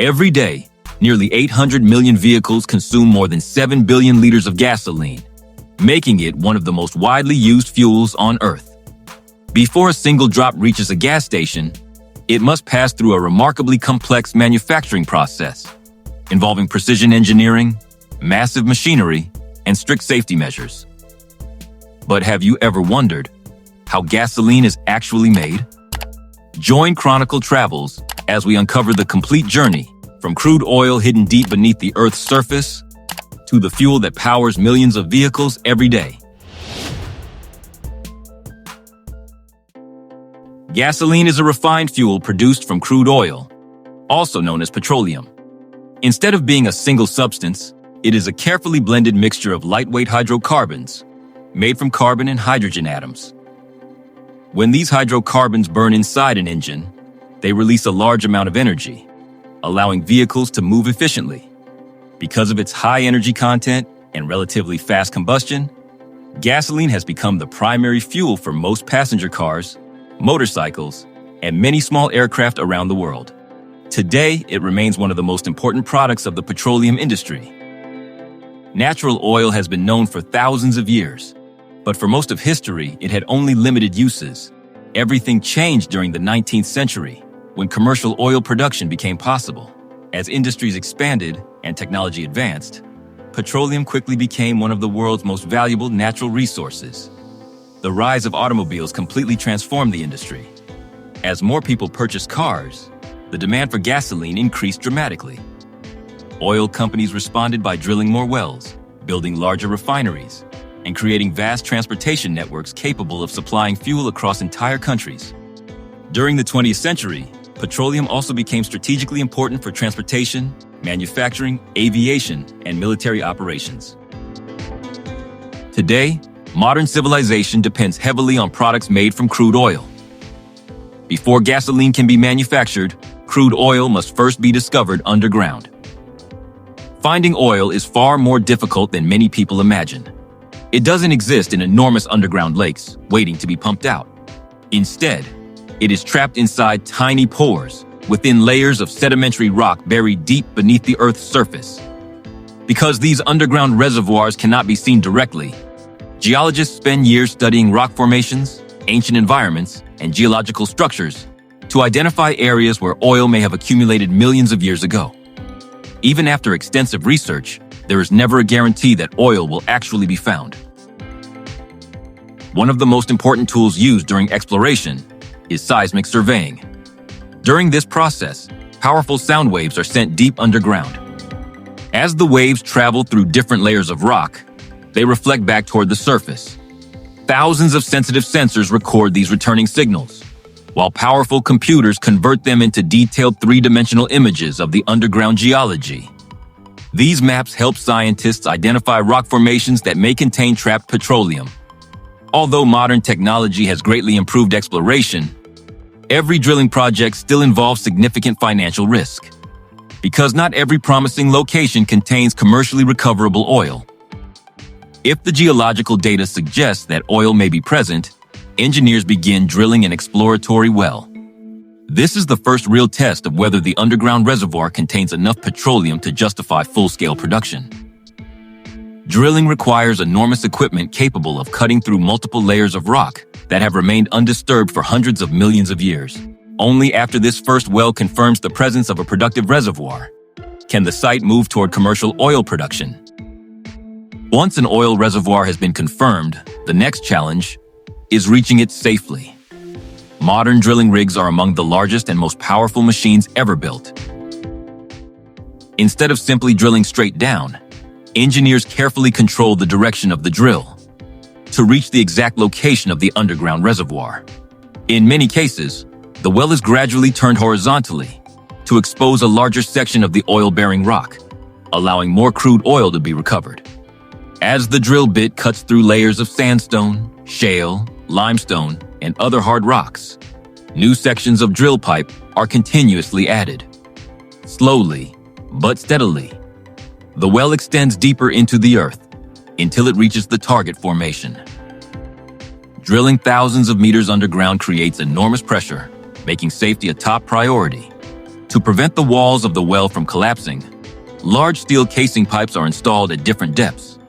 Every day, nearly 800 million vehicles consume more than 7 billion liters of gasoline, making it one of the most widely used fuels on Earth. Before a single drop reaches a gas station, it must pass through a remarkably complex manufacturing process, involving precision engineering, massive machinery, and strict safety measures. But have you ever wondered how gasoline is actually made? Join Chronicle Travels as we uncover the complete journey from crude oil hidden deep beneath the Earth's surface to the fuel that powers millions of vehicles every day. Gasoline is a refined fuel produced from crude oil, also known as petroleum. Instead of being a single substance, it is a carefully blended mixture of lightweight hydrocarbons made from carbon and hydrogen atoms. When these hydrocarbons burn inside an engine, they release a large amount of energy, allowing vehicles to move efficiently. Because of its high energy content and relatively fast combustion, gasoline has become the primary fuel for most passenger cars, motorcycles, and many small aircraft around the world. Today, it remains one of the most important products of the petroleum industry. Natural oil has been known for thousands of years, but for most of history, it had only limited uses. Everything changed during the 19th century, when commercial oil production became possible. As industries expanded and technology advanced, petroleum quickly became one of the world's most valuable natural resources. The rise of automobiles completely transformed the industry. As more people purchased cars, the demand for gasoline increased dramatically. Oil companies responded by drilling more wells, building larger refineries, and creating vast transportation networks capable of supplying fuel across entire countries. During the 20th century, petroleum also became strategically important for transportation, manufacturing, aviation, and military operations. Today, modern civilization depends heavily on products made from crude oil. Before gasoline can be manufactured, crude oil must first be discovered underground. Finding oil is far more difficult than many people imagine. It doesn't exist in enormous underground lakes, waiting to be pumped out. Instead, it is trapped inside tiny pores, within layers of sedimentary rock buried deep beneath the Earth's surface. Because these underground reservoirs cannot be seen directly, geologists spend years studying rock formations, ancient environments, and geological structures to identify areas where oil may have accumulated millions of years ago. Even after extensive research, there is never a guarantee that oil will actually be found. One of the most important tools used during exploration is seismic surveying. During this process, powerful sound waves are sent deep underground. As the waves travel through different layers of rock, they reflect back toward the surface. Thousands of sensitive sensors record these returning signals, while powerful computers convert them into detailed three-dimensional images of the underground geology. These maps help scientists identify rock formations that may contain trapped petroleum. Although modern technology has greatly improved exploration, every drilling project still involves significant financial risk, because not every promising location contains commercially recoverable oil. If the geological data suggests that oil may be present, engineers begin drilling an exploratory well. This is the first real test of whether the underground reservoir contains enough petroleum to justify full-scale production. Drilling requires enormous equipment capable of cutting through multiple layers of rock that have remained undisturbed for hundreds of millions of years. Only after this first well confirms the presence of a productive reservoir can the site move toward commercial oil production. Once an oil reservoir has been confirmed, the next challenge is reaching it safely. Modern drilling rigs are among the largest and most powerful machines ever built. Instead of simply drilling straight down, engineers carefully control the direction of the drill to reach the exact location of the underground reservoir. In many cases, the well is gradually turned horizontally to expose a larger section of the oil-bearing rock, allowing more crude oil to be recovered. As the drill bit cuts through layers of sandstone, shale, limestone, and other hard rocks, new sections of drill pipe are continuously added. Slowly, but steadily, the well extends deeper into the earth until it reaches the target formation. Drilling thousands of meters underground creates enormous pressure, making safety a top priority. To prevent the walls of the well from collapsing, large steel casing pipes are installed at different depths.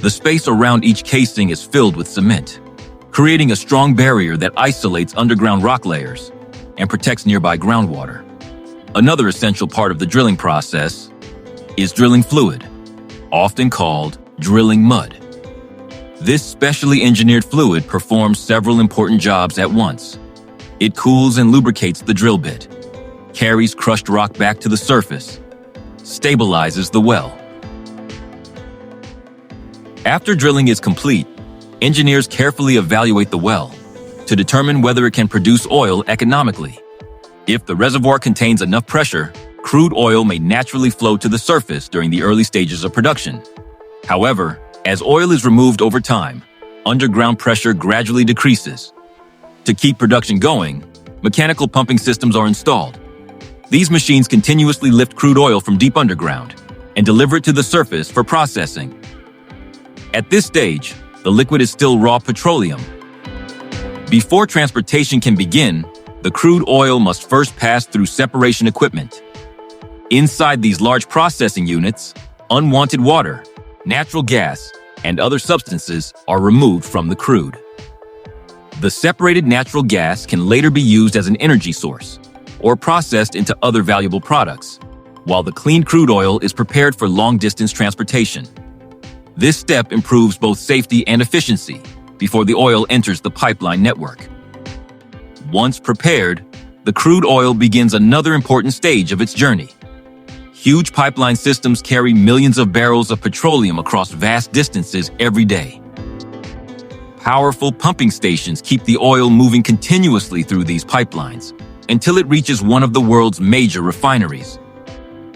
The space around each casing is filled with cement, creating a strong barrier that isolates underground rock layers and protects nearby groundwater. Another essential part of the drilling process is drilling fluid, often called drilling mud. This specially engineered fluid performs several important jobs at once. It cools and lubricates the drill bit, carries crushed rock back to the surface, stabilizes the well. After drilling is complete, engineers carefully evaluate the well to determine whether it can produce oil economically. If the reservoir contains enough pressure, crude oil may naturally flow to the surface during the early stages of production. However, as oil is removed over time, underground pressure gradually decreases. To keep production going, mechanical pumping systems are installed. These machines continuously lift crude oil from deep underground and deliver it to the surface for processing. At this stage, the liquid is still raw petroleum. Before transportation can begin, the crude oil must first pass through separation equipment. Inside these large processing units, unwanted water, natural gas, and other substances are removed from the crude. The separated natural gas can later be used as an energy source or processed into other valuable products, while the clean crude oil is prepared for long-distance transportation. This step improves both safety and efficiency before the oil enters the pipeline network. Once prepared, the crude oil begins another important stage of its journey. Huge pipeline systems carry millions of barrels of petroleum across vast distances every day. Powerful pumping stations keep the oil moving continuously through these pipelines until it reaches one of the world's major refineries.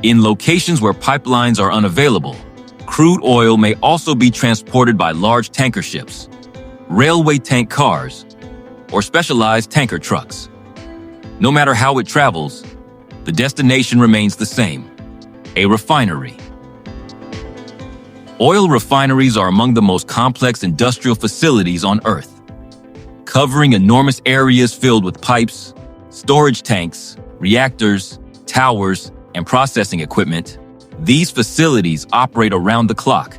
In locations where pipelines are unavailable, crude oil may also be transported by large tanker ships, railway tank cars, or specialized tanker trucks. No matter how it travels, the destination remains the same: a refinery. Oil refineries are among the most complex industrial facilities on Earth. Covering enormous areas filled with pipes, storage tanks, reactors, towers, and processing equipment, these facilities operate around the clock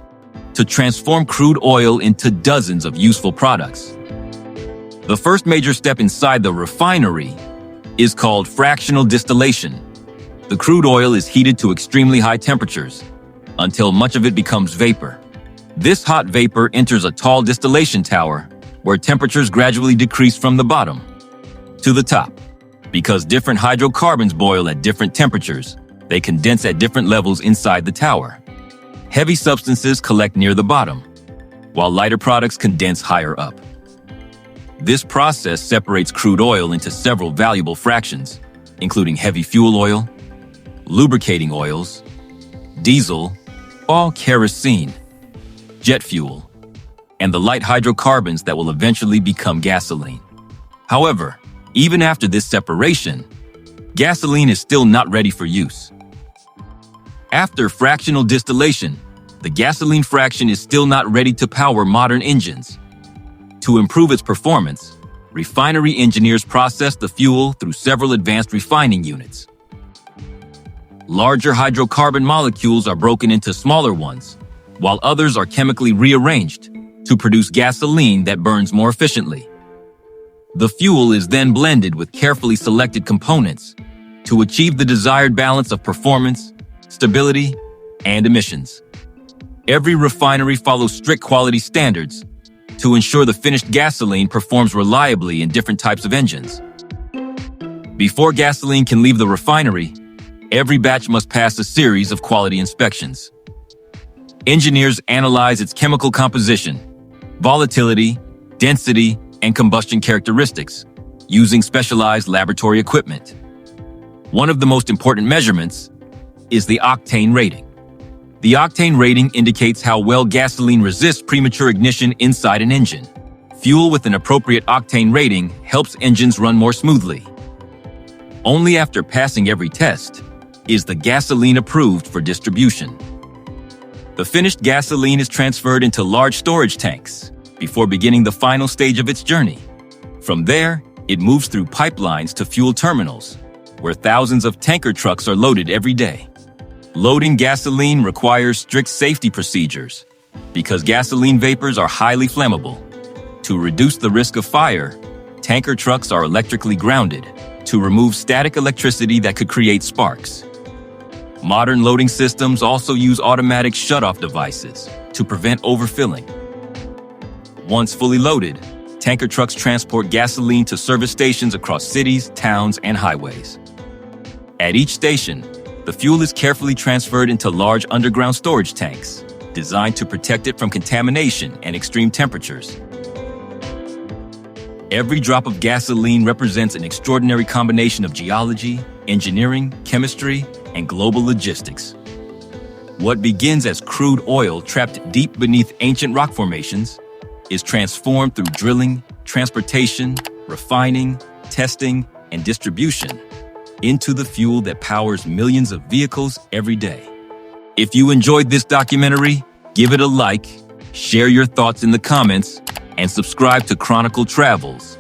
to transform crude oil into dozens of useful products. The first major step inside the refinery is called fractional distillation. The crude oil is heated to extremely high temperatures until much of it becomes vapor. This hot vapor enters a tall distillation tower where temperatures gradually decrease from the bottom to the top. Because different hydrocarbons boil at different temperatures, they condense at different levels inside the tower. Heavy substances collect near the bottom, while lighter products condense higher up. This process separates crude oil into several valuable fractions, including heavy fuel oil, lubricating oils, diesel, all kerosene, jet fuel, and the light hydrocarbons that will eventually become gasoline. However, even after this separation, gasoline is still not ready for use. After fractional distillation, the gasoline fraction is still not ready to power modern engines. To improve its performance, refinery engineers process the fuel through several advanced refining units. Larger hydrocarbon molecules are broken into smaller ones, while others are chemically rearranged to produce gasoline that burns more efficiently. The fuel is then blended with carefully selected components to achieve the desired balance of performance, stability, and emissions. Every refinery follows strict quality standards to ensure the finished gasoline performs reliably in different types of engines. Before gasoline can leave the refinery, every batch must pass a series of quality inspections. Engineers analyze its chemical composition, volatility, density, and combustion characteristics using specialized laboratory equipment. One of the most important measurements is the octane rating. The octane rating indicates how well gasoline resists premature ignition inside an engine. Fuel with an appropriate octane rating helps engines run more smoothly. Only after passing every test is the gasoline approved for distribution. The finished gasoline is transferred into large storage tanks before beginning the final stage of its journey. From there, it moves through pipelines to fuel terminals, where thousands of tanker trucks are loaded every day. Loading gasoline requires strict safety procedures because gasoline vapors are highly flammable. To reduce the risk of fire, tanker trucks are electrically grounded to remove static electricity that could create sparks. Modern loading systems also use automatic shutoff devices to prevent overfilling. Once fully loaded, tanker trucks transport gasoline to service stations across cities, towns, and highways. At each station, the fuel is carefully transferred into large underground storage tanks, designed to protect it from contamination and extreme temperatures. Every drop of gasoline represents an extraordinary combination of geology, engineering, chemistry, and global logistics. What begins as crude oil trapped deep beneath ancient rock formations is transformed through drilling, transportation, refining, testing, and distribution into the fuel that powers millions of vehicles every day. If you enjoyed this documentary, give it a like, share your thoughts in the comments, and subscribe to Chronicle Travels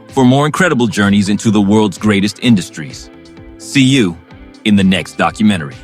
for more incredible journeys into the world's greatest industries. See you in the next documentary.